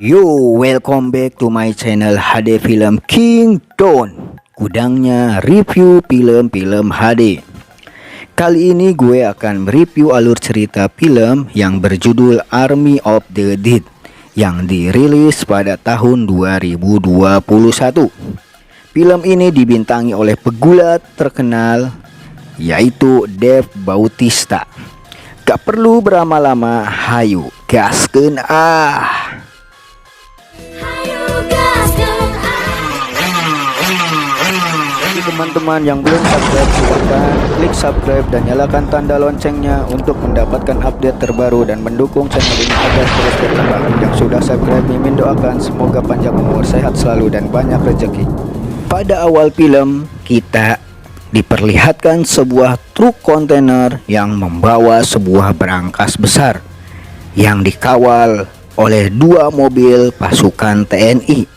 Yo, welcome back to my channel HD Film King Don. Gudangnya review film-film HD. Kali ini gue akan mereview alur cerita film yang berjudul Army of the Dead yang dirilis pada tahun 2021. Film ini dibintangi oleh pegulat terkenal yaitu Dave Bautista. Gak perlu berlama-lama, hayu gaskeun ah. Bagi teman-teman yang belum subscribe, silakan klik subscribe dan nyalakan tanda loncengnya untuk mendapatkan update terbaru dan mendukung channel ini agar terus berkembang. Yang sudah subscribe, Mimin doakan semoga panjang umur, sehat selalu dan banyak rezeki. Pada awal film kita diperlihatkan sebuah truk kontainer yang membawa sebuah berangkas besar yang dikawal oleh dua mobil pasukan TNI.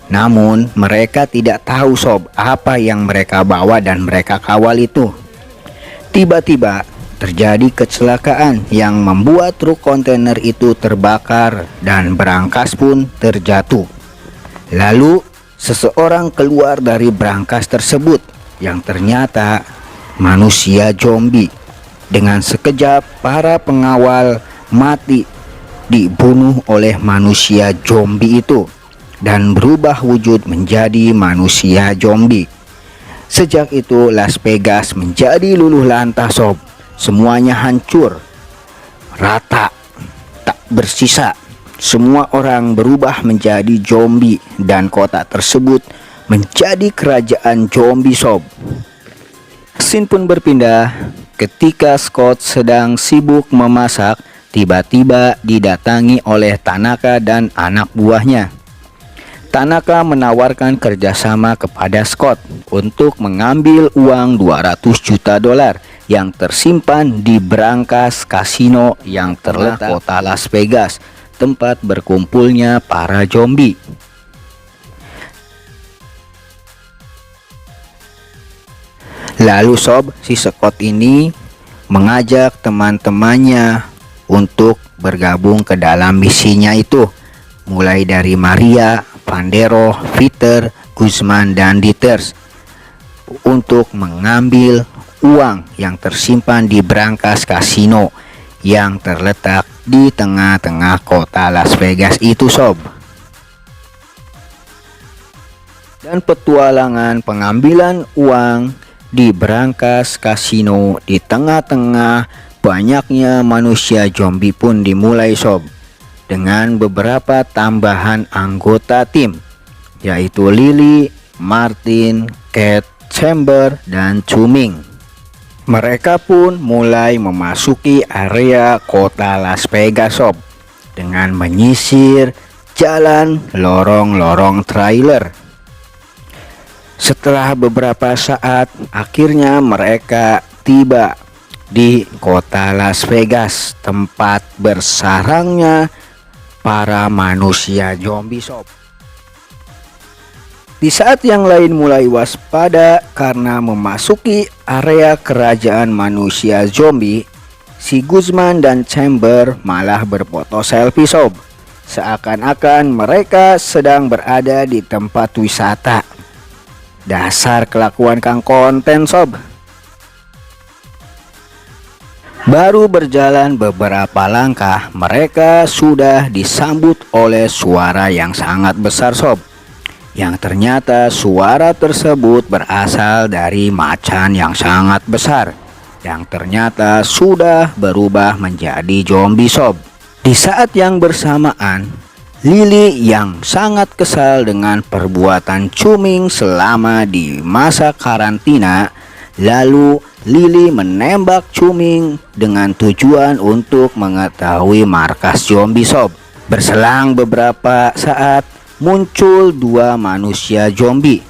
Namun mereka tidak tahu sob apa yang mereka bawa dan mereka kawal itu. Tiba-tiba terjadi kecelakaan yang membuat truk kontainer itu terbakar dan berangkas pun terjatuh. Lalu seseorang keluar dari berangkas tersebut yang ternyata manusia zombie. Dengan sekejap para pengawal mati dibunuh oleh manusia zombie itu dan berubah wujud menjadi manusia zombie. Sejak itu Las Vegas menjadi luluh lantah sob. Semuanya hancur, rata, tak bersisa. Semua orang berubah menjadi zombie dan kota tersebut menjadi kerajaan zombie sob. Scene pun berpindah ketika Scott sedang sibuk memasak. Tiba-tiba didatangi oleh Tanaka dan anak buahnya. Tanaka menawarkan kerjasama kepada Scott untuk mengambil uang 200 juta dolar yang tersimpan di berangkas kasino yang terletak di kota Las Vegas, tempat berkumpulnya para zombie. Lalu sob, si Scott ini mengajak teman-temannya untuk bergabung ke dalam misinya itu, mulai dari Maria, Pandero, Peter, Guzman, dan Dieters, untuk mengambil uang yang tersimpan di berangkas kasino yang terletak di tengah-tengah kota Las Vegas itu sob. Dan petualangan pengambilan uang di berangkas kasino di tengah-tengah banyaknya manusia zombie pun dimulai sob, dengan beberapa tambahan anggota tim yaitu Lily, Martin, Kate, Chamber, dan Chuming. Mereka pun mulai memasuki area kota Las Vegas sob dengan menyisir jalan lorong-lorong trailer. Setelah beberapa saat akhirnya mereka tiba di kota Las Vegas, tempat bersarangnya para manusia zombie sob. Di saat yang lain mulai waspada karena memasuki area kerajaan manusia zombie, si Guzman dan Chamber malah berfoto selfie sob, seakan-akan mereka sedang berada di tempat wisata. Dasar kelakuan kang konten sob. Baru berjalan beberapa langkah, mereka sudah disambut oleh suara yang sangat besar sob. Yang ternyata suara tersebut berasal dari macan yang sangat besar, yang ternyata sudah berubah menjadi zombie sob. Di saat yang bersamaan, Lily yang sangat kesal dengan perbuatan Chuming selama di masa karantina, lalu Lily menembak Chuming dengan tujuan untuk mengetahui markas zombie sob. Berselang beberapa saat muncul dua manusia zombie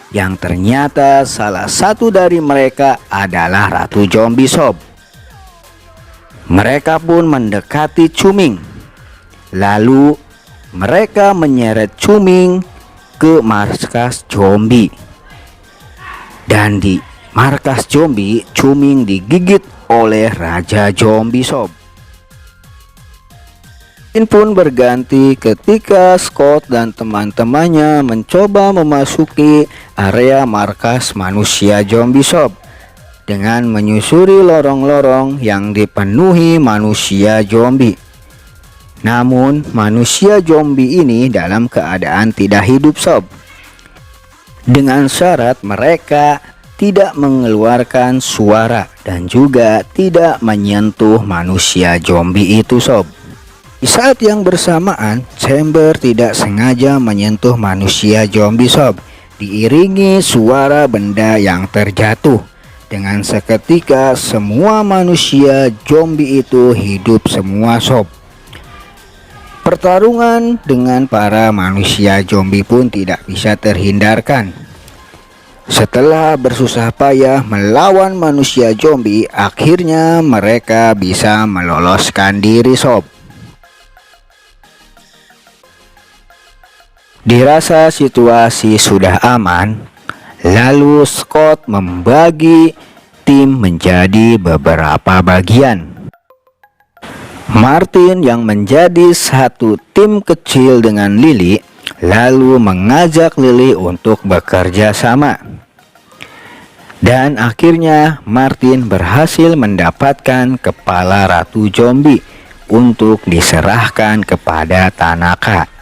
yang ternyata salah satu dari mereka adalah Ratu Zombie sob. Mereka pun mendekati Chuming. Lalu mereka menyeret Chuming ke markas zombie. Dan di markas zombie, Chuming digigit oleh Raja Zombie sob. Scene pun berganti ketika Scott dan teman-temannya mencoba memasuki area markas manusia zombie shop dengan menyusuri lorong-lorong yang dipenuhi manusia zombie. Namun manusia zombie ini dalam keadaan tidak hidup sob, dengan syarat mereka tidak mengeluarkan suara dan juga tidak menyentuh manusia zombie itu sob. Di saat yang bersamaan, Chamber tidak sengaja menyentuh manusia zombie sob, diiringi suara benda yang terjatuh. Dengan seketika semua manusia zombie itu hidup semua sob. Pertarungan dengan para manusia zombie pun tidak bisa terhindarkan. Setelah bersusah payah melawan manusia zombie, akhirnya mereka bisa meloloskan diri sob. Dirasa situasi sudah aman, lalu Scott membagi tim menjadi beberapa bagian. Martin yang menjadi satu tim kecil dengan Lily, lalu mengajak Lily untuk bekerja sama. Dan akhirnya Martin berhasil mendapatkan kepala ratu zombie untuk diserahkan kepada Tanaka.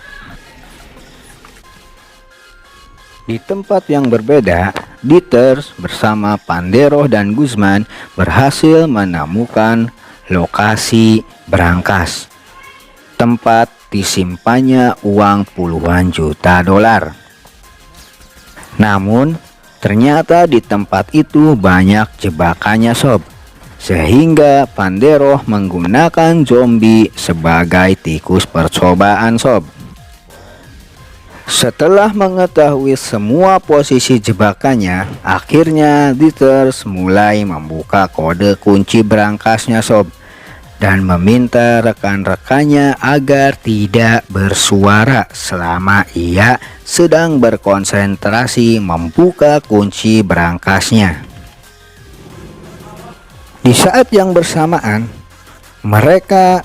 Di tempat yang berbeda, Dieter bersama Pandero dan Guzman berhasil menemukan lokasi berangkas, tempat disimpannya uang puluhan juta dolar. Namun, ternyata di tempat itu banyak jebakannya sob, sehingga Pandero menggunakan zombie sebagai tikus percobaan sob. Setelah mengetahui semua posisi jebakannya, akhirnya Dieter mulai membuka kode kunci berangkasnya sob, dan meminta rekan-rekannya agar tidak bersuara selama ia sedang berkonsentrasi membuka kunci berangkasnya. Di saat yang bersamaan, mereka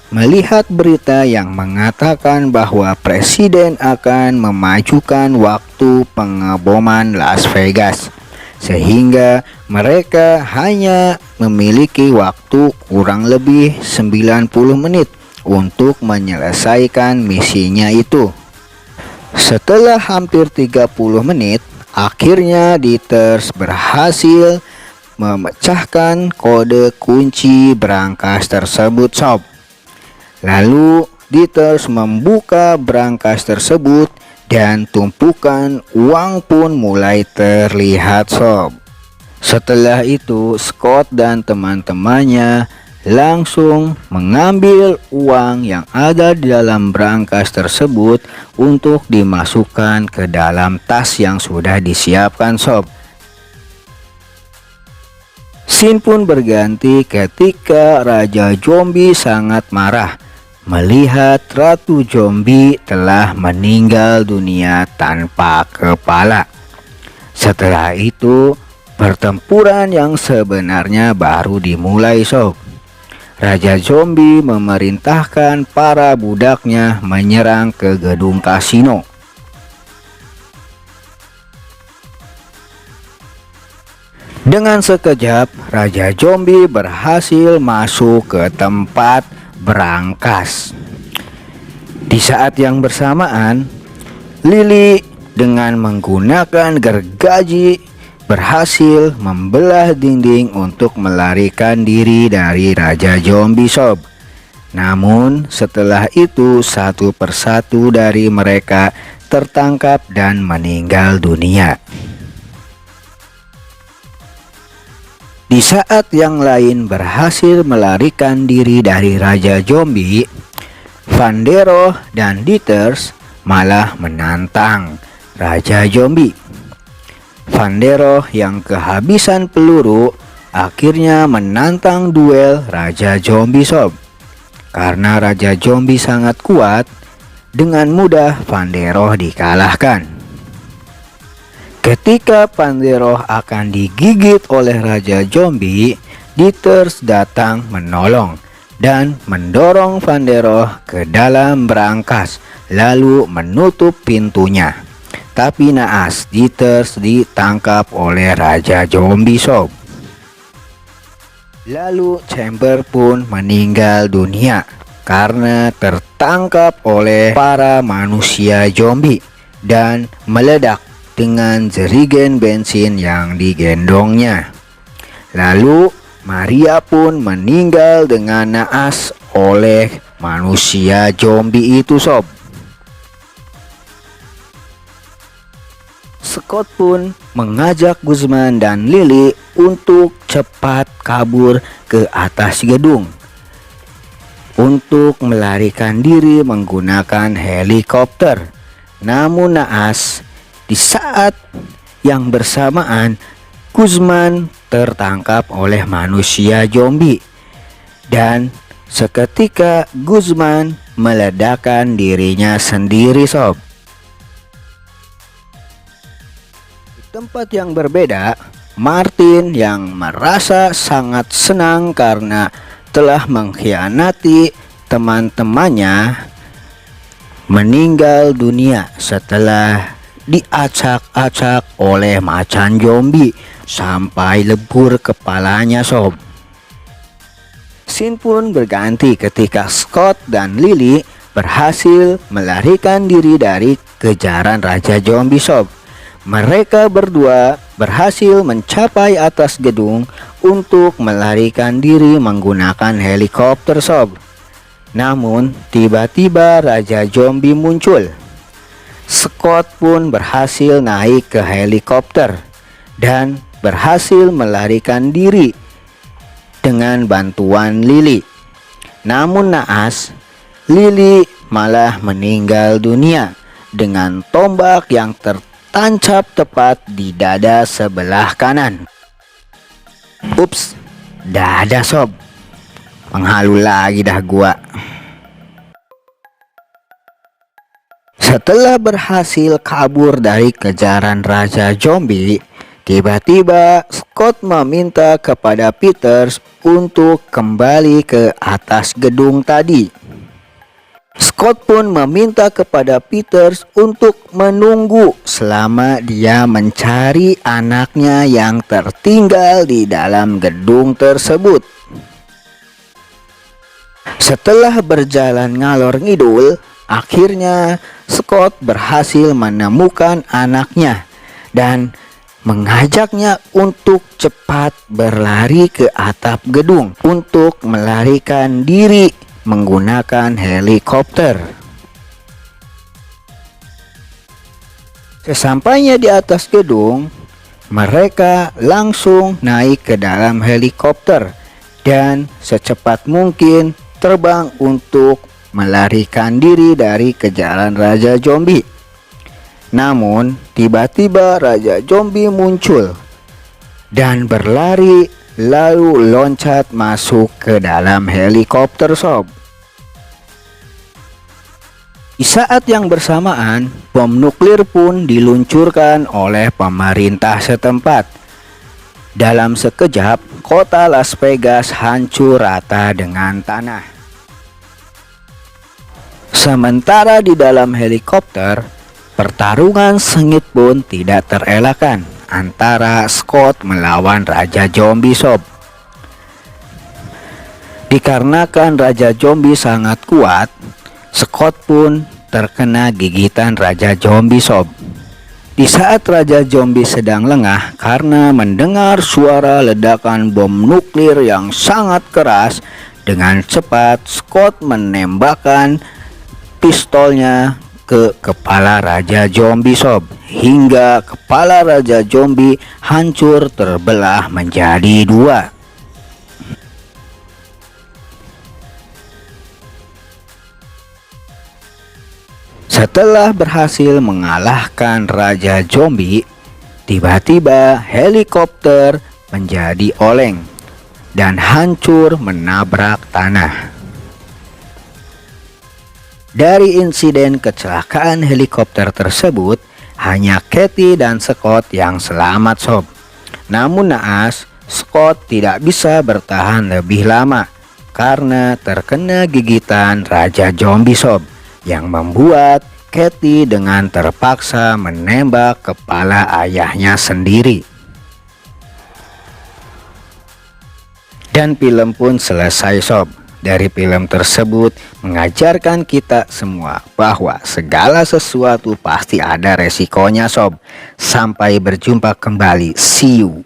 melihat berita yang mengatakan bahwa presiden akan memajukan waktu pengeboman Las Vegas, sehingga mereka hanya memiliki waktu kurang lebih 90 menit untuk menyelesaikan misinya itu. Setelah hampir 30 menit, akhirnya Dieter berhasil memecahkan kode kunci berangkas tersebut sob. Lalu Dieter membuka berangkas tersebut dan tumpukan uang pun mulai terlihat sob. Setelah itu Scott dan teman-temannya langsung mengambil uang yang ada di dalam berangkas tersebut untuk dimasukkan ke dalam tas yang sudah disiapkan sob. Scene pun berganti ketika Raja Zombie sangat marah melihat Ratu Zombie telah meninggal dunia tanpa kepala. Setelah itu, pertempuran yang sebenarnya baru dimulai sob. Raja Zombie memerintahkan para budaknya menyerang ke gedung kasino. Dengan sekejap, Raja Zombie berhasil masuk ke tempat berangkas. Di saat yang bersamaan, Lily dengan menggunakan gergaji berhasil membelah dinding untuk melarikan diri dari Raja Zombie sob. Namun setelah itu satu persatu dari mereka tertangkap dan meninggal dunia. Di saat yang lain berhasil melarikan diri dari Raja Zombie, Pandero dan Dieter malah menantang Raja Zombie. Pandero yang kehabisan peluru akhirnya menantang duel Raja Zombie sob. Karena Raja Zombie sangat kuat, dengan mudah Pandero dikalahkan. Ketika Pandero akan digigit oleh Raja Zombie, Dieter datang menolong dan mendorong Van der Rohe ke dalam berangkas lalu menutup pintunya. Tapi naas Dieters ditangkap oleh Raja Zombie sob. Lalu Chamber pun meninggal dunia karena tertangkap oleh para manusia zombie dan meledak dengan jerigen bensin yang digendongnya. Lalu Maria pun meninggal dengan naas oleh manusia zombie itu sob. Scott pun mengajak Guzman dan Lily untuk cepat kabur ke atas gedung untuk melarikan diri menggunakan helikopter. Namun naas, di saat yang bersamaan Guzman tertangkap oleh manusia zombie dan seketika Guzman meledakkan dirinya sendiri sob. Di tempat yang berbeda, Martin yang merasa sangat senang karena telah mengkhianati teman-temannya meninggal dunia setelah diacak-acak oleh macan zombie sampai lebur kepalanya sob. Scene pun berganti ketika Scott dan Lily berhasil melarikan diri dari kejaran Raja Zombie sob. Mereka berdua berhasil mencapai atas gedung untuk melarikan diri menggunakan helikopter sob. Namun tiba-tiba Raja Zombie muncul. Scott pun berhasil naik ke helikopter dan berhasil melarikan diri dengan bantuan Lily. Namun naas, Lily malah meninggal dunia dengan tombak yang tertancap tepat di dada sebelah kanan. Ups, dada sob. Penghalu lagi dah gua. Setelah berhasil kabur dari kejaran Raja Zombie, tiba-tiba Scott meminta kepada Peters untuk kembali ke atas gedung tadi. Scott pun meminta kepada Peters untuk menunggu selama dia mencari anaknya yang tertinggal di dalam gedung tersebut. Setelah berjalan ngalor ngidul, akhirnya Scott berhasil menemukan anaknya dan mengajaknya untuk cepat berlari ke atap gedung untuk melarikan diri menggunakan helikopter. Sesampainya di atas gedung, mereka langsung naik ke dalam helikopter dan secepat mungkin terbang untuk melarikan diri dari kejaran Raja Zombie. Namun tiba-tiba Raja Zombie muncul dan berlari lalu loncat masuk ke dalam helikopter sob. Di saat yang bersamaan, bom nuklir pun diluncurkan oleh pemerintah setempat. Dalam sekejap, kota Las Vegas hancur rata dengan tanah. Sementara di dalam helikopter, pertarungan sengit pun tidak terelakkan antara Scott melawan Raja Zombie sob. Dikarenakan Raja Zombie sangat kuat, Scott pun terkena gigitan Raja Zombie sob. Di saat Raja Zombie sedang lengah karena mendengar suara ledakan bom nuklir yang sangat keras, dengan cepat Scott menembakkan pistolnya ke kepala Raja Zombie sob, hingga kepala Raja Zombie hancur terbelah menjadi dua. Setelah berhasil mengalahkan Raja Zombie, tiba-tiba helikopter menjadi oleng dan hancur menabrak tanah. Dari insiden kecelakaan helikopter tersebut, hanya Katie dan Scott yang selamat sob. Namun naas, Scott tidak bisa bertahan lebih lama karena terkena gigitan Raja Zombie sob, yang membuat Katie dengan terpaksa menembak kepala ayahnya sendiri. Dan film pun selesai sob. Dari film tersebut mengajarkan kita semua bahwa segala sesuatu pasti ada resikonya sob. Sampai berjumpa kembali, see you.